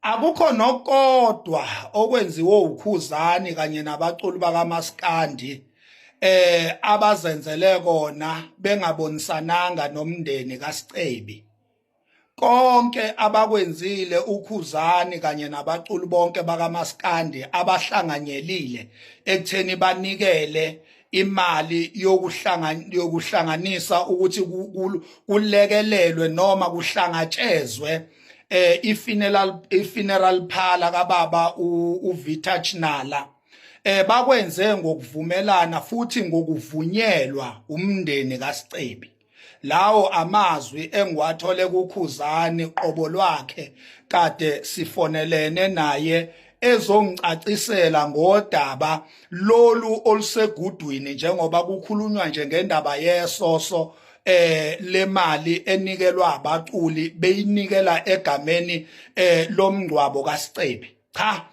Akukho nokodwa okwenziwe uKhuzani kanye nabaculi bakaMaskandi abazenzele kona bengabonisananga nomndeni kaSicebi. Konke abakwenzile uKhuzani kanye nabaculi bonke bakaMaskandi abahlanganyelile ekutheni banikele imali yokuhlanganisa ukuthi kulekelelwe noma kuhlangatshezwe i-funeral parlor kababa uVita Chinala. Bakwenze ngokuvumelana futhi ngokuvunyelwa umndeni kaSicebi. Lawo amazwi engiwathole kuKhuzani qobo lwakhe kade sifonelene naye ezongicacisela ngodaba lolu olusegudwini njengoba kukhulunywa nje ngendaba yesoso le mali enikelwa abaculi beyinikela egameni lomngcwabo kaSicebi. Cha,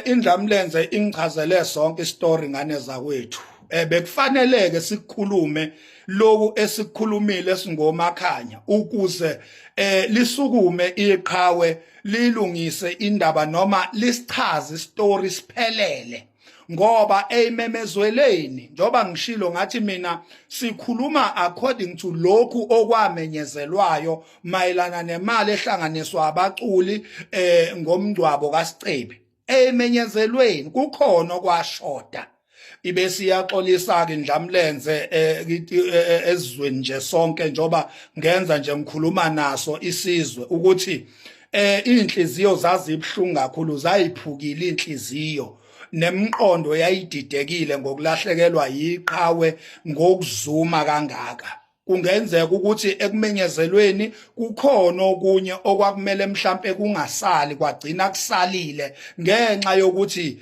indlamlenze ingichazele sonke istory ngane zakwethu. Bekufaneleke sikhulume lokhu esikhulumile singomakhanya ukuze lisukume iqhawe lilungise indaba noma lisichaze istory siphelele. Ngoba ememezweleni njoba ngishilo ngathi mina sikhuluma according to lokhu okwamenyezelwayo mayelana nemali ehlanganiswa abaculi ngomngcwabo kaSicebi. Emenyezelweni kukhona okwashoda. Ibe siyaxolisa ke Ndlamlenze ezizweni nje sonke njoba ngenza nje ngikhuluma naso isizwe ukuthi inhliziyo zazibhlungu kakhulu, zayiphukile inhliziyo nemqondo yayididekile ngokulahlekelwa yiqhawe ngokuzuma kangaka. Kungenzeka ukuthi ekumenyezelweni kukhona okunye okwakumele mhlambe kungasali kwagcina kusalile ngenxa yokuthi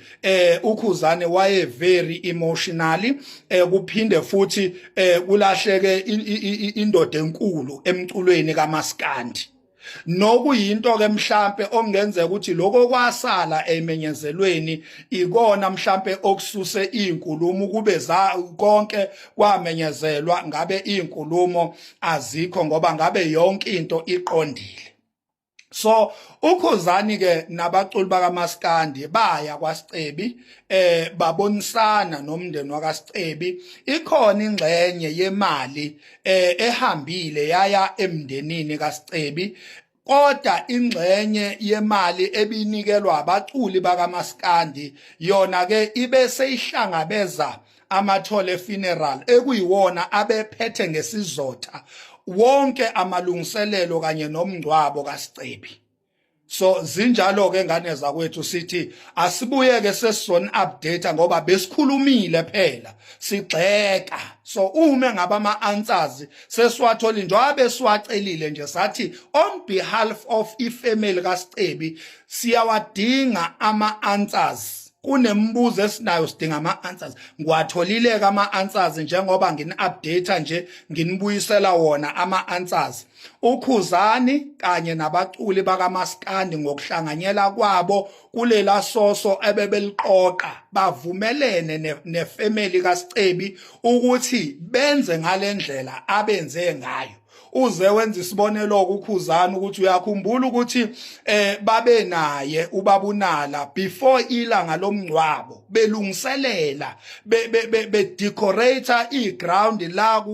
uKhuzani waye very emotionally kuphinde futhi kulahleke indoda enkulu emculweni kaMaskandi. Nokuyinto ke mhlambe ongenzeka ukuthi lokho kwasala emenyezelweni ikona mhlambe okususe izinkulumo kube konke kwamenyezelwa ngabe izinkulumo azikho ngoba ngabe yonke into iqondile. So uKhuzani ke nabaculi bakaMaskandi baya kwaSicebi babonisana nomndeni wakaSicebi. Ikhona ingxenye yemali ehambile yaya emndenini kaSicebi, kodwa ingxenye yemali ebinikelwa abaculi bakaMaskandi yona ke ibe seyihlangabeza amathole funeral ekuyiwona abephethe ngesizotha wonke amalungiselelo kanye nomngcwabo kaSicebi. So zinjalo ke ngane zakwethu sithi asibuyeke sesizona update ngoba besikhulumile phela sigxeka. So uma ngaba ama-answers sesiwathola njengoba siwacelile nje sathi on behalf of ifamily kaSicebi siyawadinga ama-answers. Kunembuzo esinayo sidinga ama-answers. Ngiwatholile ke ama-answers njengoba ngini-update nje nginibuyisela wona ama-answers. uKhuzani kanye nabaculi bakaMaskandi ngokuhlanganyela kwabo kulela soso ebebeliqoqa bavumelene nefamily kaSicebi ukuthi benze ngalendlela abenze ngayo. Uze wenza isibonelo kuKhuzani ukuthi uyakhumbula ukuthi babe naye ubabunala before ilanga lomngcwabo belungiselela bedecorate iground la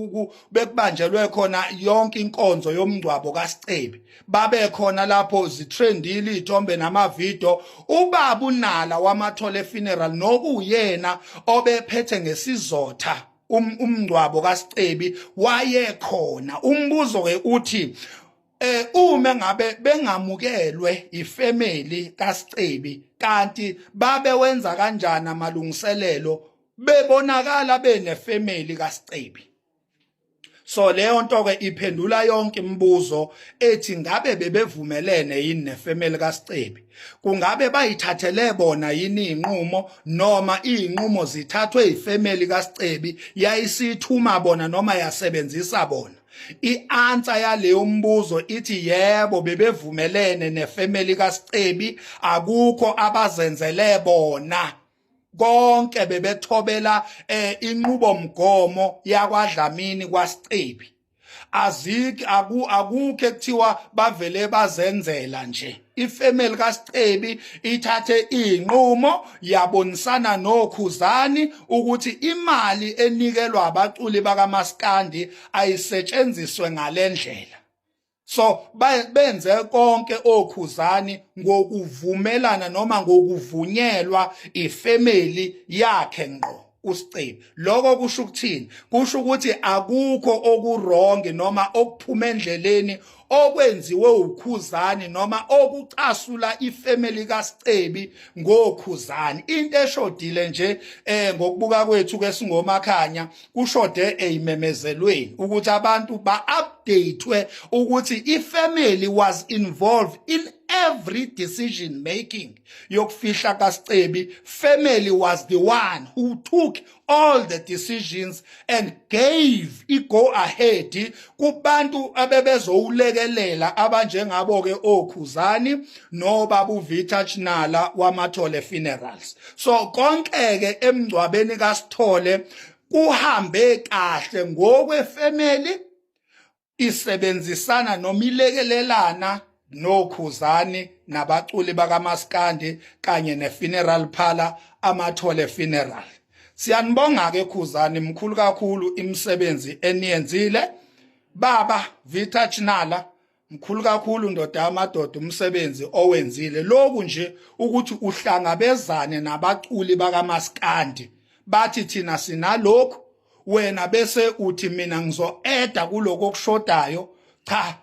bekubanjelwe khona yonke inkonzo yomngcwabo kaSicebi. Babe khona lapho zitrendile izithombe namavideo. Ubabunala wamathole funeral nokuyena obephethe ngesizotha umngcwabo kaSicebi wayekhona. Umbuzo ke uthi uma ngabe bengamukelwe ifamily kaSicebi kanti babe wenza kanjani amalungiselelo bebonakala benefamily kaSicebi? So leyo nto ke iphendula yonke imibuzo ethi ngabe bebevumelene yini nefamily kaSicebi. Kungabe bayithathele bona yini inqumo noma inqumo zithathwe ifamily kaSicebi yayisithuma bona noma yasebenzisa bona? I-answer yaleyo mbuzo ithi yebo bebevumelene nefamily kaSicebi, akukho abazenzele bona. Konke bebethobela inqubomgomo yakwaDlamini kwaSicebi. Akukho ekuthiwa bavele bazenzela nje. ifamily kaSicebi ithathe inqumo yabonisana noKhuzani ukuthi imali enikelwa abaculi bakaMaskandi ayisetshenziswe ngalendlela. So benze konke oKhuzani ngokuvumelana noma ngokuvunyelwa ifamily yakhe ngqo uSicebi. Lokho kusho ukuthini? Kusho ukuthi akukho okuwrong noma okuphuma endleleni okwenziwe uKhuzani noma okucasula ifamily kaSicebi ngoKhuzani. Into eshodile nje ngokubuka kwethu ke singomakhanya kushode eyimemezelweni ukuthi abantu ba-updatewe ukuthi ifamily was involved in every decision making yokufihla kaSicebi. Family was the one who took all the decisions and gave go ahead kubantu abebezowulekelela abanjengabo ke oKhuzani nobaba uVita Chinala wamathole funerals. So konke ke emngcwabeni kaSithole kuhambe kahle ngokwefamily isebenzisana noma ilekelelana noKhuzani nabaculi bakaMaskandi kanye nefuneral parlor amathole funeral. Siyanibonga ke Khuzani, mkhulu kakhulu imisebenzi eniyenzile. Baba Vita Chinala, mkhulu kakhulu ndoda yamadoda umsebenzi owenzile. Lokhu nje ukuthi uhlangabezane nabaculi bakaMaskandi. Bathi thina sinalokho, wena bese uthi mina ngizo-eda kuloko okushodayo. Cha,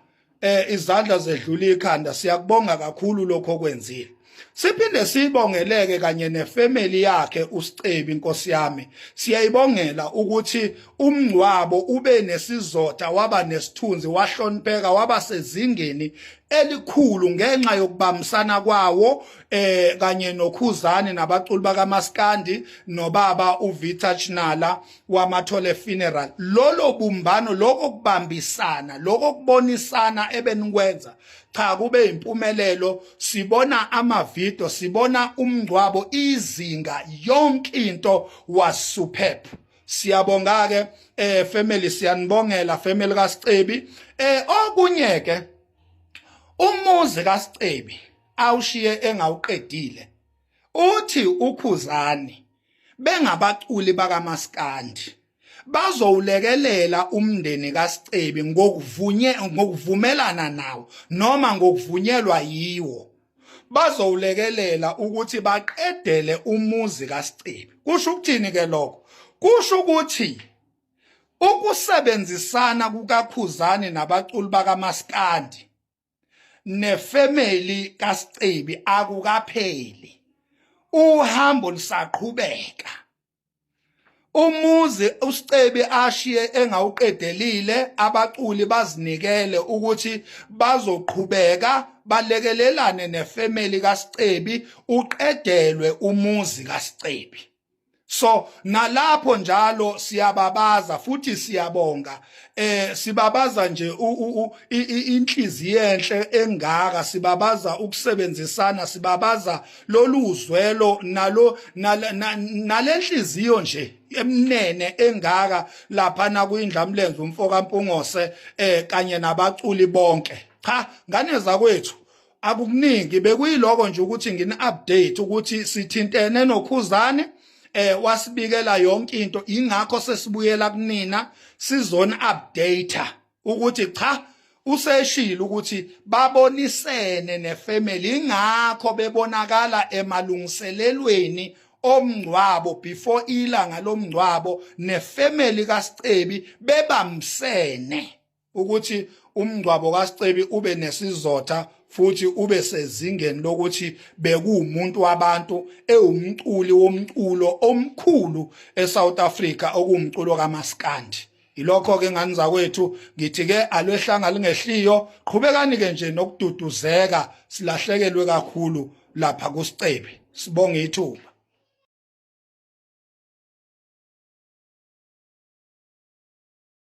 izandla zedlula ikhanda. Siyakubonga kakhulu lokho okwenzile. Siphinde sibongeleke kanye nefamily yakhe uSicebi inkosi yami. Siyayibongela ukuthi umngcwabo ube nesizotha, waba nesithunzi, wahlonipheka, waba sezingeni elikhulu ngenxa yokubambisana kwawo kanye noKhuzani nabaculi bakaMaskandi nobaba uVita Chinala wamathole funeral. Lolo bumbano, lokho kubambisana, lokho kubonisana ebenikwenza, cha kube impumelelo. Sibona amavidiyo, sibona umngcwabo, izinga, yonke into was superb. Siyabonga ke family, siyanibongela family kaSicebi. Okunye ke umuzi kaSicebi awushiye engawuqedile. Uthi uKhuzani bengabaculi bakaMaskandi bazowulekelela umndeni kaSicebi ngokuvumelana nawo noma ngokuvunyelwa yiwo. Bazowulekelela ukuthi baqedele umuzi kaSicebi. Kusho ukuthini ke lokho? Kusho ukuthi ukusebenzisana kukaKhuzani nabaculi bakaMaskandi nefamily kaSicebi akukapheli. Uhambo lisaqhubeka. Umuzi uSicebi ashiye engawuqedelile, abaculi bazinikele ukuthi bazoqhubeka balekelelane nefamily kaSicebi uqedelwe umuzi kaSicebi. So nalapho njalo siyababaza futhi siyabonga. Sibabaza nje inhliziyo enhle engaka, sibabaza ukusebenzisana, sibabaza loluzwelo nalenhliziyo nje emnene engaka lapha na kuindlamlenze umfoka Mpungose kanye nabaculi bonke. Cha, ngane zakwethu akukuningi, bekuyiloko nje ukuthi ngini update ukuthi sithintene noKhuzani. Wasibikela yonke into, ingakho sesibuyela kunina sizona updater ukuthi cha useshila ukuthi babonisene nefamily, ingakho bebonakala emalungiselelweni omngcwabo before ilanga lomngcwabo nefamily kaSicebi bebamsene ukuthi umngcwabo kaSicebi ube nesizotha futhi ube sezingeni lokuthi bekuwumuntu wabantu, ewumculi womculo omkhulu eSouth Africa okuwumculo kaMaskandi. Ilokho ke ngani zakwethu ngithi ke alwehlanga lingehliyo, qhubekani ke nje nokududuzeka, silahlekelwe kakhulu lapha kuSicebi. Sibonge ithuba.